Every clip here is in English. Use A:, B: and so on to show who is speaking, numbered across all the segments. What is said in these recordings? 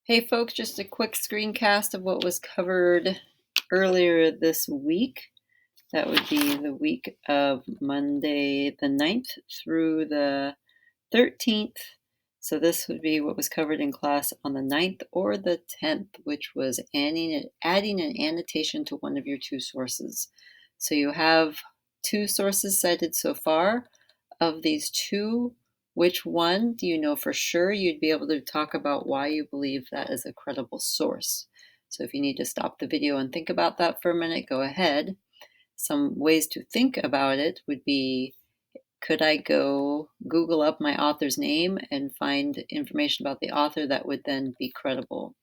A: Hey folks, just a quick screencast of what was covered earlier this week. That would be the week of Monday the 9th through the 13th. So this would be what was covered in class on the 9th or the 10th, which was adding an annotation to one of your two sources. So you have two sources cited so far. Of these two, which one do you know for sure you'd be able to talk about why you believe that is a credible source? So if you need to stop the video and think about that for a minute, go ahead. Some ways to think about it would be, could I go Google up my author's name and find information about the author that would then be credible?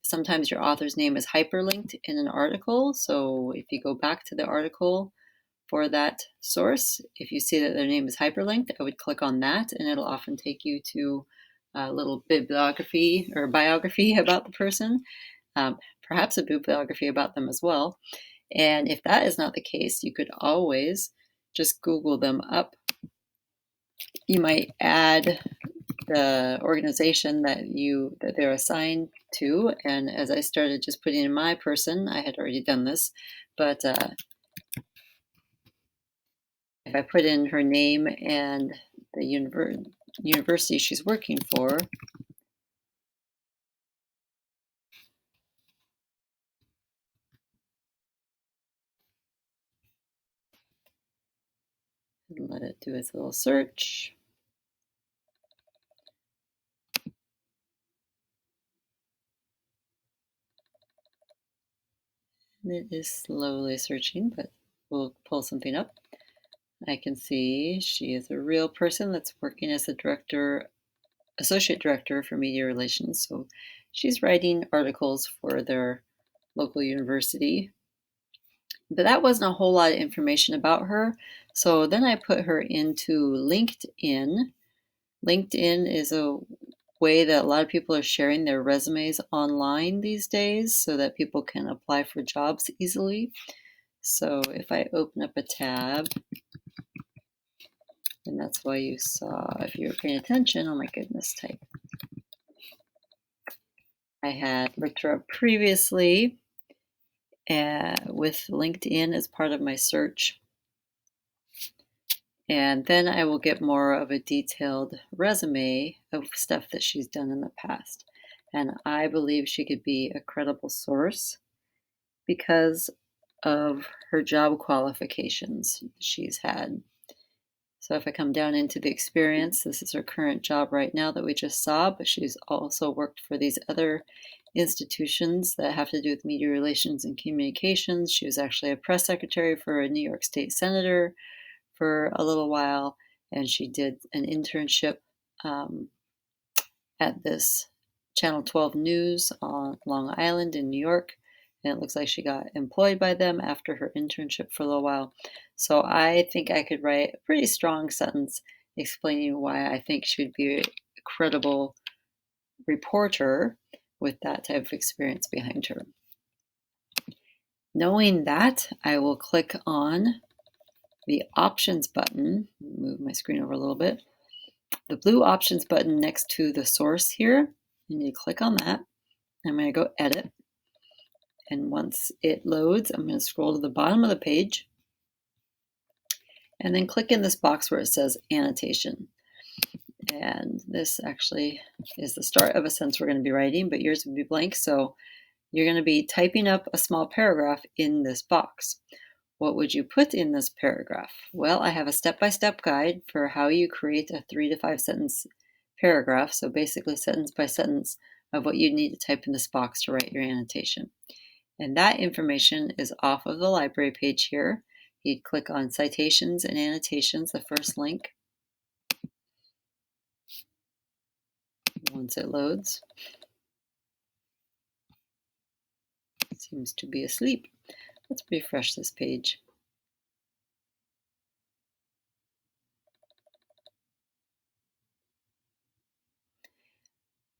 A: Sometimes your author's name is hyperlinked in an article. So if you go back to the article for that source, if you see that their name is hyperlinked, I would click on that and it'll often take you to a little bibliography or biography about the person, perhaps a bibliography about them as well. And if that is not the case, you could always just Google them up. You might add the organization that they're assigned to. And as I started just putting in my person, I had already done this, but if I put in her name and the university she's working for, and let it do its little search. And it is slowly searching, but we'll pull something up. I can see she is a real person that's working as a associate director for media relations. So she's writing articles for their local university. But that wasn't a whole lot of information about her. So then I put her into LinkedIn. LinkedIn is a way that a lot of people are sharing their resumes online these days so that people can apply for jobs easily. So if I open up a tab, and that's why you saw, if you were paying attention, oh my goodness, type. I had looked her up previously with LinkedIn as part of my search. And then I will get more of a detailed resume of stuff that she's done in the past. And I believe she could be a credible source because of her job qualifications she's had. So if I come down into the experience, this is her current job right now that we just saw, but she's also worked for these other institutions that have to do with media relations and communications. She was actually a press secretary for a New York State senator for a little while, and she did an internship at this Channel 12 News on Long Island in New York. And it looks like she got employed by them after her internship for a little while. So I think I could write a pretty strong sentence explaining why I think she would be a credible reporter with that type of experience behind her. Knowing that, I will click on the options button. Move my screen over a little bit. The blue options button next to the source here. You need to click on that. I'm going to go edit. And once it loads, I'm going to scroll to the bottom of the page and then click in this box where it says annotation. And this actually is the start of a sentence we're going to be writing, but yours would be blank. So you're going to be typing up a small paragraph in this box. What would you put in this paragraph? Well, I have a step-by-step guide for how you create a 3 to 5 sentence paragraph. So basically sentence by sentence of what you need to type in this box to write your annotation. And that information is off of the library page here. You'd click on Citations and Annotations, the first link. Once it loads, it seems to be asleep. Let's refresh this page.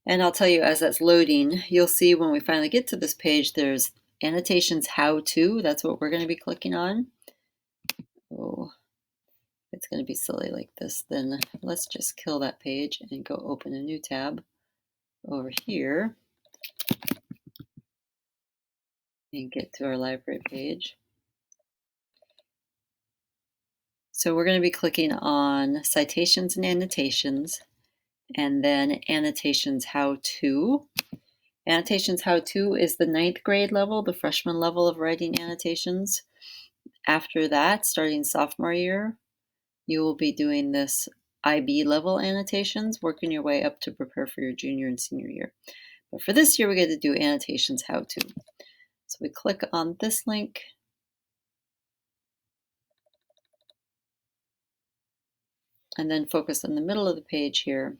A: And I'll tell you, as that's loading, you'll see when we finally get to this page, there's Annotations How To. That's what we're going to be clicking on. Oh, it's going to be silly like this. Then let's just kill that page and go open a new tab. over here and get to our library page. So we're going to be clicking on Citations and Annotations, and then Annotations How-To. Annotations How-To is the 9th grade level, the freshman level of writing annotations. After that, starting sophomore year, you will be doing this IB level annotations, working your way up to prepare for your junior and senior year. But for this year, we get to do Annotations How-To. So we click on this link. And then focus on the middle of the page here.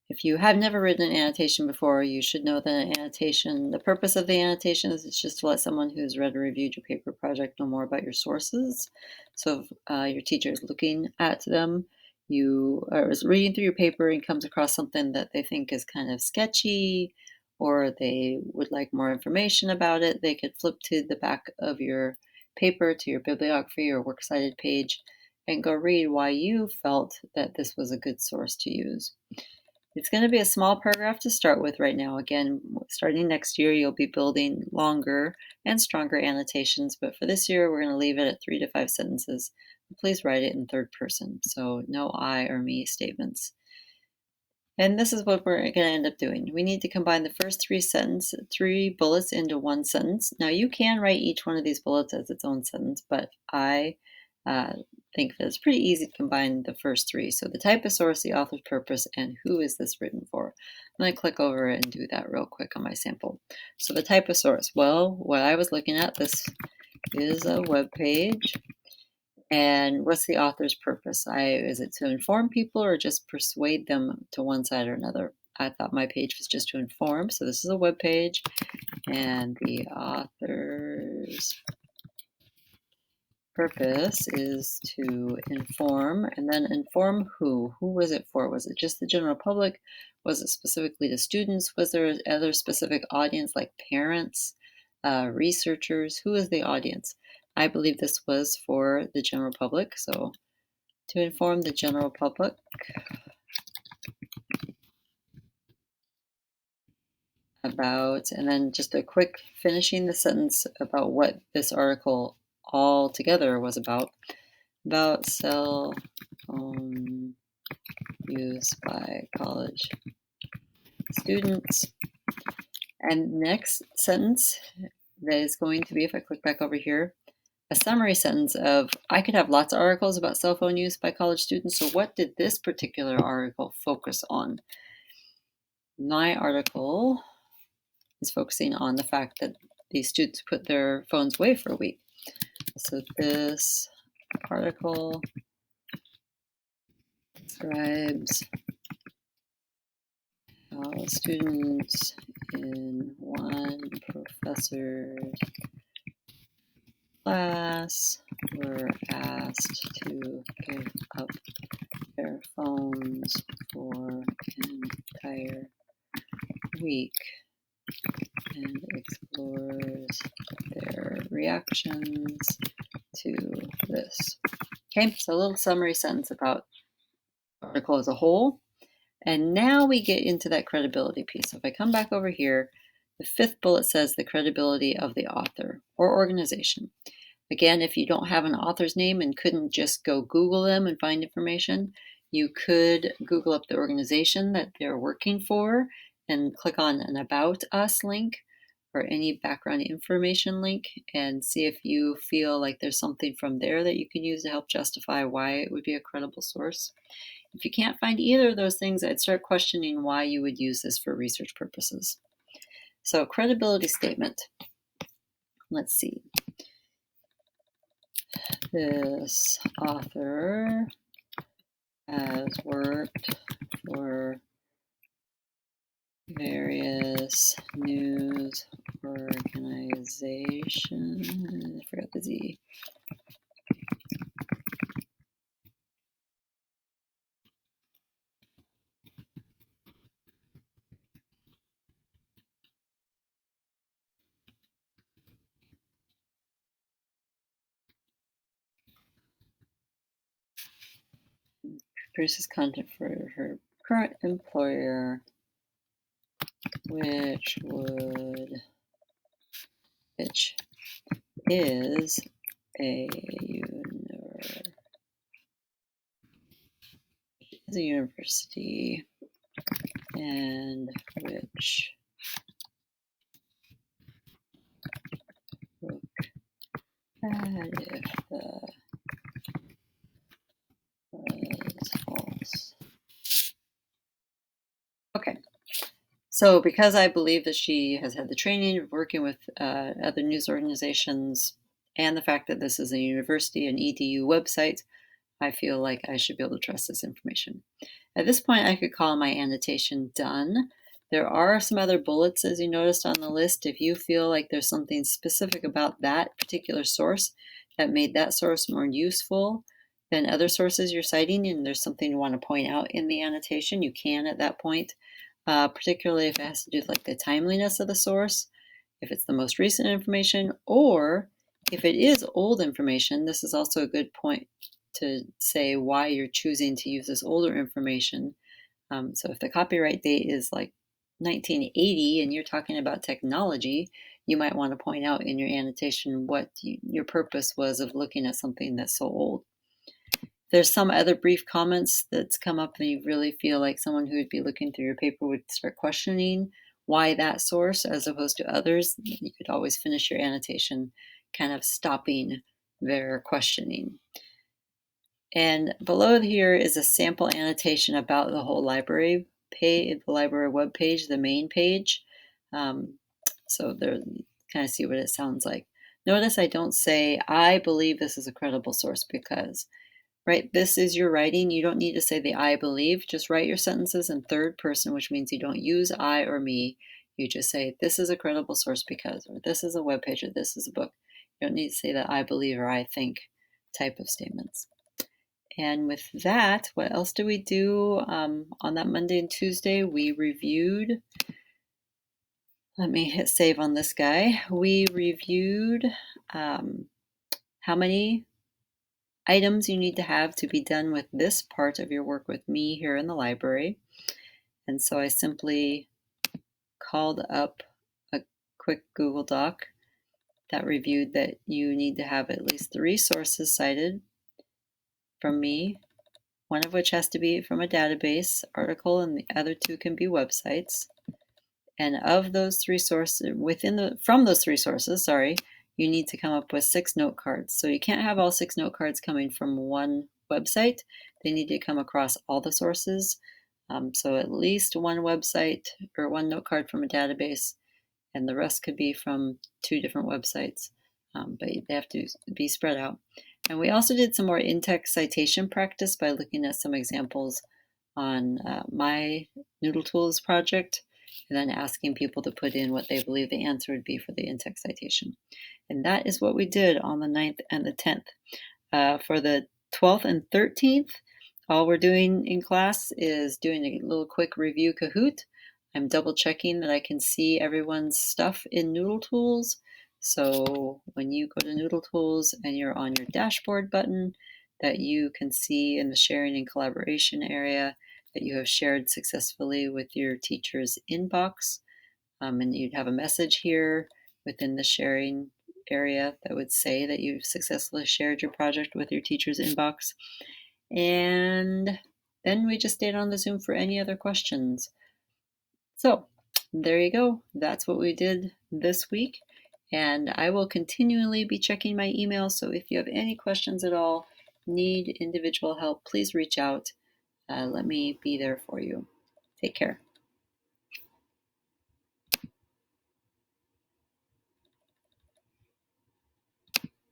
A: If you have never written an annotation before, you should know that an annotation, the purpose of the annotation is just to let someone who's read or reviewed your paper project know more about your sources. So if your teacher is looking at them, you are reading through your paper and comes across something that they think is kind of sketchy, or they would like more information about it, they could flip to the back of your paper, to your bibliography or works cited page, and go read why you felt that this was a good source to use. It's going to be a small paragraph to start with right now. Again, starting next year, you'll be building longer and stronger annotations, but for this year, we're going to leave it at 3 to 5 sentences. Please write it in third person, so no I or me statements. And this is what we're going to end up doing. We need to combine the first three bullets into one sentence. Now, you can write each one of these bullets as its own sentence, but I think that it's pretty easy to combine the first three. So the type of source, the author's purpose, and who is this written for. I'm going to click over it and do that real quick on my sample. So the type of source, well, what I was looking at, this is a web page. And what's the author's purpose? Is it to inform people or just persuade them to one side or another? I thought my page was just to inform. So this is a web page, and the author's purpose is to inform, and then inform who? Who was it for? Was it just the general public? Was it specifically to students? Was there other specific audience like parents, researchers? Who is the audience? I believe this was for the general public, so to inform the general public about, and then just a quick finishing the sentence about what this article altogether was about cell phone use by college students. And next sentence that is going to be, if I click back over here, a summary sentence of, I could have lots of articles about cell phone use by college students, so what did this particular article focus on? My article is focusing on the fact that these students put their phones away for a week. So this article describes how students in one professor's class were asked to give up their phones for an entire week and explores their reactions to this. Okay, so a little summary sentence about the article as a whole. And now we get into that credibility piece. So if I come back over here, the 5th bullet says the credibility of the author or organization. Again, if you don't have an author's name and couldn't just go Google them and find information, you could Google up the organization that they're working for and click on an About Us link or any background information link and see if you feel like there's something from there that you can use to help justify why it would be a credible source. If you can't find either of those things, I'd start questioning why you would use this for research purposes. So, credibility statement. Let's see. This author has worked for various news organizations. I forgot the Z. Produces content for her current employer, which is a university, and which look bad if the was false. Okay. So because I believe that she has had the training of working with other news organizations and the fact that this is a university and EDU website, I feel like I should be able to trust this information. At this point, I could call my annotation done. There are some other bullets, as you noticed on the list. If you feel like there's something specific about that particular source that made that source more useful than other sources you're citing, and there's something you want to point out in the annotation, you can at that point, particularly if it has to do with like the timeliness of the source, if it's the most recent information, or if it is old information. This is also a good point to say why you're choosing to use this older information. So if the copyright date is like 1980 and you're talking about technology, you might want to point out in your annotation what your purpose was of looking at something that's so old. There's some other brief comments that's come up and you really feel like someone who would be looking through your paper would start questioning why that source as opposed to others. You could always finish your annotation kind of stopping their questioning. And below here is a sample annotation about the whole library page, the library web page, the main page. So there, kind of see what it sounds like. Notice I don't say, I believe this is a credible source because, right? This is your writing. You don't need to say the I believe. Just write your sentences in third person, which means you don't use I or me. You just say, this is a credible source because, or this is a web page, or this is a book. You don't need to say that I believe or I think type of statements. And with that, what else do we do? On that Monday and Tuesday, we reviewed, let me hit save on this guy. We reviewed how many items you need to have to be done with this part of your work with me here in the library. And so I simply called up a quick Google Doc that reviewed that you need to have at least 3 sources cited from me, one of which has to be from a database article and the other 2 can be websites. And of those 3 sources, from those 3 sources, you need to come up with 6 note cards. So you can't have all 6 note cards coming from one website. They need to come across all the sources. So at least one website or one note card from a database, and the rest could be from 2 different websites, but they have to be spread out. And we also did some more in-text citation practice by looking at some examples on my Noodle Tools project, and then asking people to put in what they believe the answer would be for the in-text citation. And that is what we did on the 9th and the 10th. For the 12th and 13th, all we're doing in class is doing a little quick review Kahoot. I'm double checking that I can see everyone's stuff in Noodle Tools. So when you go to Noodle Tools and you're on your dashboard button, that you can see in the sharing and collaboration area that you have shared successfully with your teacher's inbox. And you'd have a message here within the sharing area that would say that you've successfully shared your project with your teacher's inbox. And then we just stayed on the Zoom for any other questions. So there you go. That's what we did this week. And I will continually be checking my email. So if you have any questions at all, need individual help, please reach out. Let me be there for you. Take care.